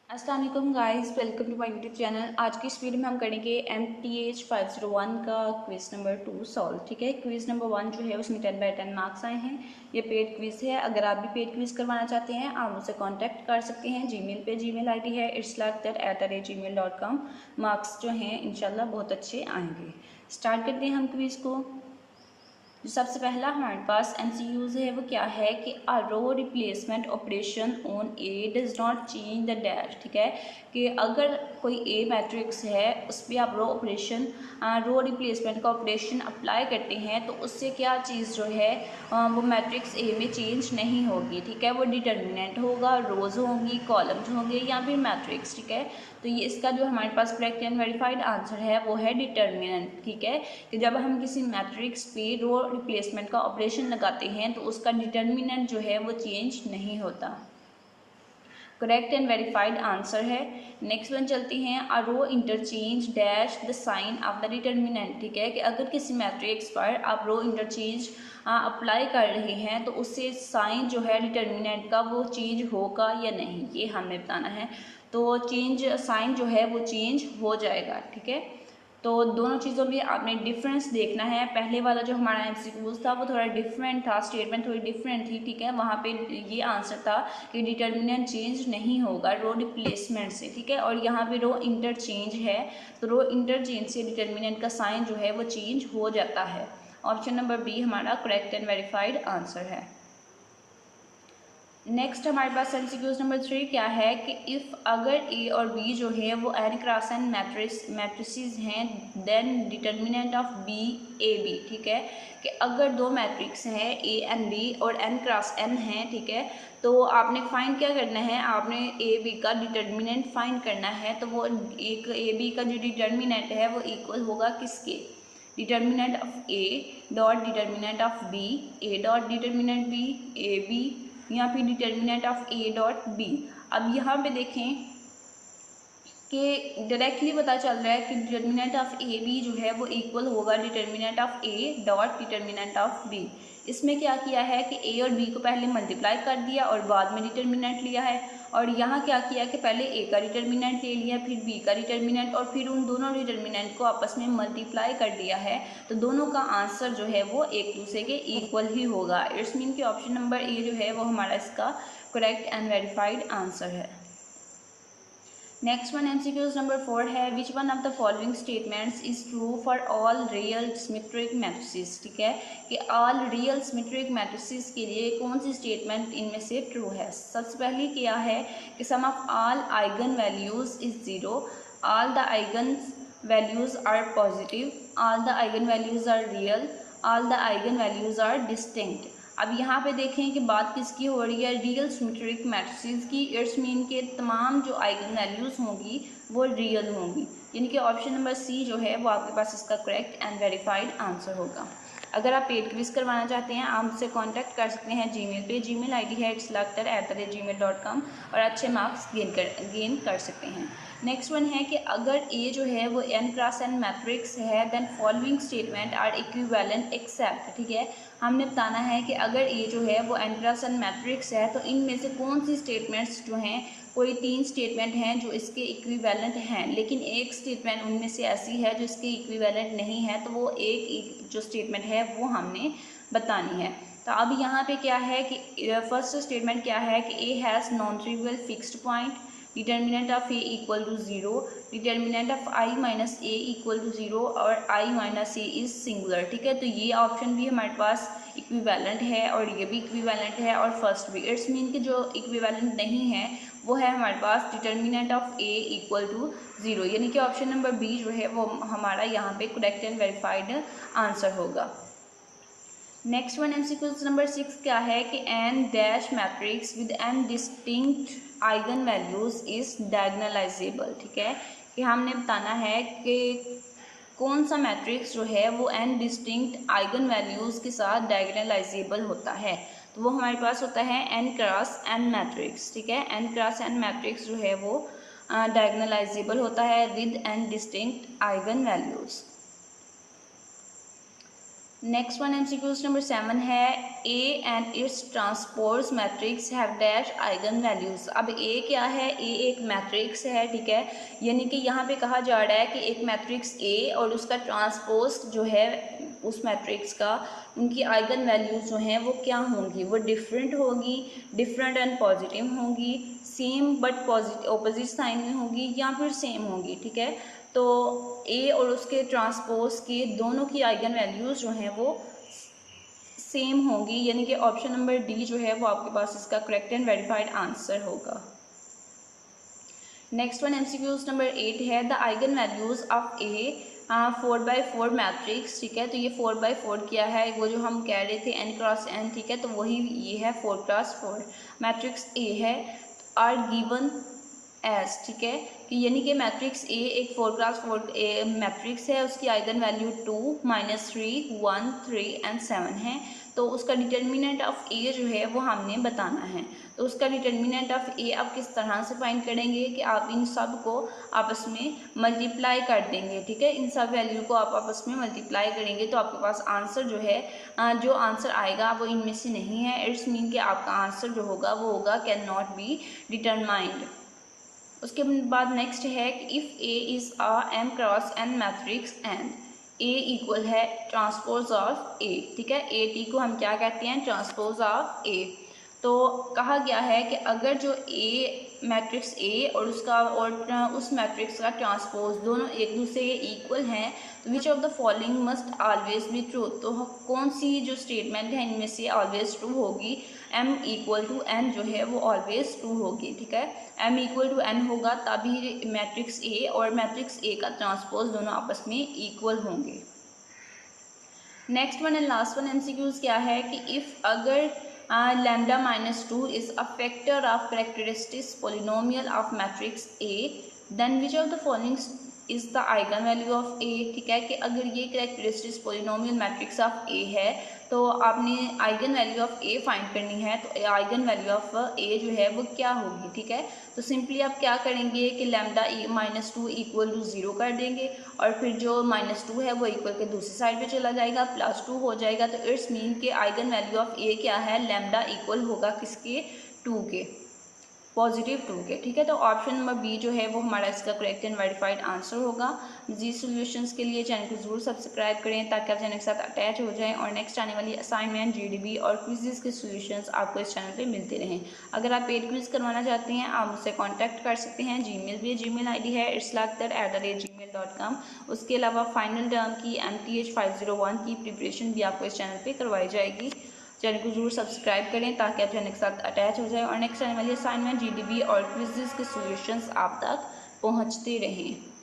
अस्सलाम वालेकुम guys, welcome to my YouTube channel. आज की इस वीडियो में हम करेंगे MTH 501 का क्विज़ नंबर 2 सॉल्व। ठीक है, क्विज़ नंबर 1 जो है उसमें 10 बाय 10 मार्क्स आए हैं। ये पेड क्विज़ है। अगर आप भी पेड क्विज़ करवाना चाहते हैं आप मुझसे कांटेक्ट कर सकते हैं। जीमेल पे जीमेल आईडी है islakhdar@gmail.com। मार्क्स जो हैं इंशाल्लाह बहुत अच्छे आएंगे। स्टार्ट करते हैं हम क्विज़ को। जो सबसे पहला हमारे पास MCQs है वो क्या है कि a row replacement operation on A does not change the dash. ठीक है, कि अगर कोई ए मैट्रिक्स है उस पर आप रो रिप्लेसमेंट का ऑपरेशन अप्लाई करते हैं तो उससे क्या चीज़ जो है वो मैट्रिक्स ए में चेंज नहीं होगी। ठीक है, वो डिटर्मिनेंट होगा, रोज़ होंगी, कॉलम्स होंगे या फिर मैट्रिक्स। ठीक है, तो ये इसका जो हमारे पास करेक्ट एंड वेरीफाइड आंसर है वो है डिटर्मिनेंट। ठीक है, कि जब हम किसी मैट्रिक्स पे रो रिप्लेसमेंट का ऑपरेशन लगाते हैं तो उसका डिटर्मिनेंट जो है वो चेंज नहीं होता। करेक्ट एंड वेरीफाइड आंसर है। नेक्स्ट वन चलती हैं, a row interchange dash the sign of the determinant. ठीक है, कि अगर किसी मैट्रिक्स पर आप रो इंटरचेंज अप्लाई कर रहे हैं तो उससे साइन जो है डिटर्मिनेंट का वो चेंज होगा या नहीं, ये हमने बताना है। तो चेंज साइन जो है वो चेंज हो जाएगा। ठीक है, तो दोनों चीज़ों में आपने डिफरेंस देखना है। पहले वाला जो हमारा MCQs था वो थोड़ा डिफरेंट था, स्टेटमेंट थोड़ी डिफरेंट थी। ठीक है, वहाँ पे ये आंसर था कि डिटर्मिनेंट चेंज नहीं होगा रो रिप्लेसमेंट से। ठीक है, और यहाँ पे रो इंटरचेंज है तो रो इंटरचेंज से डिटर्मिनेंट का साइन जो है वो चेंज हो जाता है। ऑप्शन नंबर बी हमारा करेक्ट एंड वेरीफाइड आंसर है। नेक्स्ट हमारे पास MCQs नंबर 3 क्या है कि इफ़ अगर ए और बी जो है वो n क्रॉस n मैट्रिसेस हैं then determinant of B A B. ठीक है, कि अगर दो मैट्रिक्स हैं ए एंड बी और n क्रॉस n हैं, ठीक है, तो आपने फाइंड क्या करना है, आपने ए बी का डिटर्मिनेंट फाइंड करना है। तो वो एक ए बी का जो डिटर्मिनेंट है वो इक्वल होगा किसके, determinant of A dot determinant of B, A dot determinant B A B, या फिर determinant of A dot B. अब यहाँ पे देखें कि डायरेक्टली पता चल रहा है कि डिटर्मिनेंट ऑफ ए बी जो है वो इक्वल होगा determinant of A dot determinant of B. इसमें क्या किया है कि ए और बी को पहले मल्टीप्लाई कर दिया और बाद में डिटर्मिनेंट लिया है, और यहाँ क्या किया कि पहले ए का डिटर्मिनेंट ले लिया फिर बी का डिटर्मिनेंट और फिर उन दोनों डिटर्मिनेंट को आपस में मल्टीप्लाई कर दिया है। तो दोनों का आंसर जो है वो एक दूसरे के इक्वल ही होगा। इट्स मीन कि ऑप्शन नंबर ए जो है वो हमारा इसका करेक्ट एंड वेरीफाइड आंसर है। नेक्स्ट वन MCQs नंबर 4 है, which one of the following statements is true for all real symmetric matrices. ठीक है, कि ऑल रियल सिमेट्रिक मैट्रिसेस के लिए कौन सी स्टेटमेंट इनमें से ट्रू है। सबसे पहले क्या है कि sum of all eigen values is 0, all the eigen values are positive, all the eigen values are real, all the eigen values are distinct. अब यहाँ पे देखें कि बात किसकी हो रही है, रियल सिमेट्रिक मैट्रिसेस की। इट्स मीन के तमाम जो आइगन वैल्यूज़ होंगी वो रियल होंगी, यानी कि ऑप्शन नंबर सी जो है वो आपके पास इसका करेक्ट एंड वेरीफाइड आंसर होगा। अगर आप पेड क्विज करवाना चाहते हैं आप मुझसे कांटेक्ट कर सकते हैं जीमेल पे। जीमेल आईडी है islakhdar@gmail.com और अच्छे मार्क्स गेन कर सकते हैं। नेक्स्ट वन है कि अगर ए जो है वो n क्रॉस n मैट्रिक्स है then following statement are equivalent except. ठीक है, हमने बताना है कि अगर ए जो है वो n क्रॉस n मैट्रिक्स है तो इनमें से कौन सी स्टेटमेंट्स जो हैं, कोई 3 स्टेटमेंट हैं जो इसके इक्विवेलेंट हैं, लेकिन एक स्टेटमेंट उनमें से ऐसी है जो इसके इक्विवेलेंट नहीं है। तो वो एक जो स्टेटमेंट है वो हमने बतानी है। तो अब यहाँ पे क्या है कि फर्स्ट स्टेटमेंट क्या है कि A has non trivial fixed point, determinant of A equal to 0, determinant of I minus A equal to 0 और I minus A is singular. ठीक है, तो ये ऑप्शन भी हमारे पास इक्विवेलेंट है और ये भी इक्विवेलेंट है और फर्स्ट भी। इट्स मीन कि जो इक्विवेलेंट नहीं है वो है हमारे पास determinant of A equal to 0, यानी कि ऑप्शन नंबर बी जो है वो हमारा यहाँ पे करेक्ट एंड वेरीफाइड आंसर होगा। नेक्स्ट वन MCQs नंबर 6 क्या है कि n dash matrix with n distinct eigen values is diagonalisable. ठीक है, कि हमने बताना है कि कौन सा मैट्रिक्स जो है वो n डिस्टिंक्ट आइगन वैल्यूज के साथ डायगोनलाइजेबल होता है। तो वो हमारे पास होता है n क्रॉस n मैट्रिक्स। ठीक है, n क्रॉस n मैट्रिक्स जो है वो डायगोनलाइजेबल होता है with n distinct eigen values. Next one MCQs number 7 है A and it's transpose matrix have dash eigen values. अब A क्या है? A एक मैट्रिक्स है, ठीक है, यानी कि यहाँ पे कहा जा रहा है कि एक मैट्रिक्स A और उसका ट्रांसपोज जो है उस मैट्रिक्स का, उनकी आइगन वैल्यूज़ जो हैं वो क्या होंगी? वो डिफरेंट होगी, डिफरेंट एंड पॉजिटिव होंगी, same but positive opposite sign में होगी, या फिर सेम होगी, ठीक है। तो ए और उसके ट्रांसपोज के दोनों की आइगन वैल्यूज़ जो हैं वो सेम होंगी, यानी कि ऑप्शन नंबर डी जो है वो आपके पास इसका करेक्ट एंड वेरीफाइड आंसर होगा। नेक्स्ट वन MCQs नंबर 8 है the eigen values of A 4x4 matrix, ठीक है। तो ये 4x4 क्या है? वो जो हम कह रहे थे n क्रॉस n, ठीक है, तो वही ये है 4x4 मैट्रिक्स A है, आर गिवन एस, ठीक है, कि यानी कि मैट्रिक्स ए एक 4x4 मैट्रिक्स है, उसकी आइगन वैल्यू 2, -3, 1, 3 एंड 7 है। तो उसका डिटर्मिनेंट ऑफ ए जो है वो हमने बताना है। तो उसका डिटर्मिनेंट ऑफ ए आप किस तरह से फाइंड करेंगे कि आप इन सब को आपस में मल्टीप्लाई कर देंगे, ठीक है। इन सब वैल्यू को आप आपस में मल्टीप्लाई करेंगे तो आपके पास आंसर जो है, जो आंसर आएगा वो इनमें से नहीं है। इट्स मीन कि आपका आंसर जो होगा वो होगा कैन नॉट बी डिटरमाइंड। उसके बाद नेक्स्ट है कि if A is a m cross n matrix and A equal है ट्रांसपोज ऑफ ए, ठीक है। ए टी को हम क्या कहते हैं? ट्रांसपोज ऑफ ए। तो कहा गया है कि अगर जो ए मैट्रिक्स ए और उसका और उस मैट्रिक्स का ट्रांसपोज दोनों एक दूसरे के इक्वल हैं, तो विच of the following must always be true. तो कौन सी जो स्टेटमेंट है इनमें से ऑलवेज ट्रू होगी? m इक्वल टू n जो है वो ऑलवेज ट्रू होगी, ठीक है। m इक्वल टू n होगा तभी मैट्रिक्स ए और मैट्रिक्स ए का ट्रांसपोज दोनों आपस में इक्वल होंगे। Next one and last one MCQs क्या है कि इफ़ अगर lambda -2 is a factor of characteristics polynomial of matrix A, then which of the following is the eigen value of A, ठीक है, कि अगर ये characteristics polynomial matrix of A है तो आपने eigen value of A find करनी है। तो आइगन वैल्यू ऑफ ए जो है वो क्या होगी, ठीक है। तो सिंपली आप क्या करेंगे कि लैम्डा -2 इक्वल टू 0 कर देंगे और फिर जो -2 है वो इक्वल के दूसरी साइड पे चला जाएगा, +2 हो जाएगा। तो इट्स मीन के आइगन वैल्यू ऑफ ए क्या है? लैम्डा इक्वल होगा किसके? 2 के, पॉजिटिव 2 के, ठीक है। तो ऑप्शन नंबर बी जो है वो हमारा इसका करेक्ट एंड वेरीफाइड आंसर होगा। जी सॉल्यूशंस के लिए चैनल को जरूर सब्सक्राइब करें ताकि आप चैनल के साथ अटैच हो जाएं और नेक्स्ट आने वाली असाइनमेंट, जीडीबी और क्विज़ेस के सॉल्यूशंस आपको इस चैनल पे मिलते रहें। अगर आप पेड क्विज़ करवाना चाहते हैं आप मुझसे कॉन्टैक्ट कर सकते हैं। जीमेल भी जीमेल ID है islakhdar@gmail.com। उसके अलावा फाइनल टर्म की MTH 501 की प्रिपरेशन भी आपको इस चैनल पर करवाई जाएगी। चैनल को जरूर सब्सक्राइब करें ताकि आप चैनल के साथ अटैच हो जाए और नेक्स्ट आने वाली असाइनमेंट, जीडीबी और क्विज़ेस के सॉल्यूशंस आप तक पहुंचते रहें।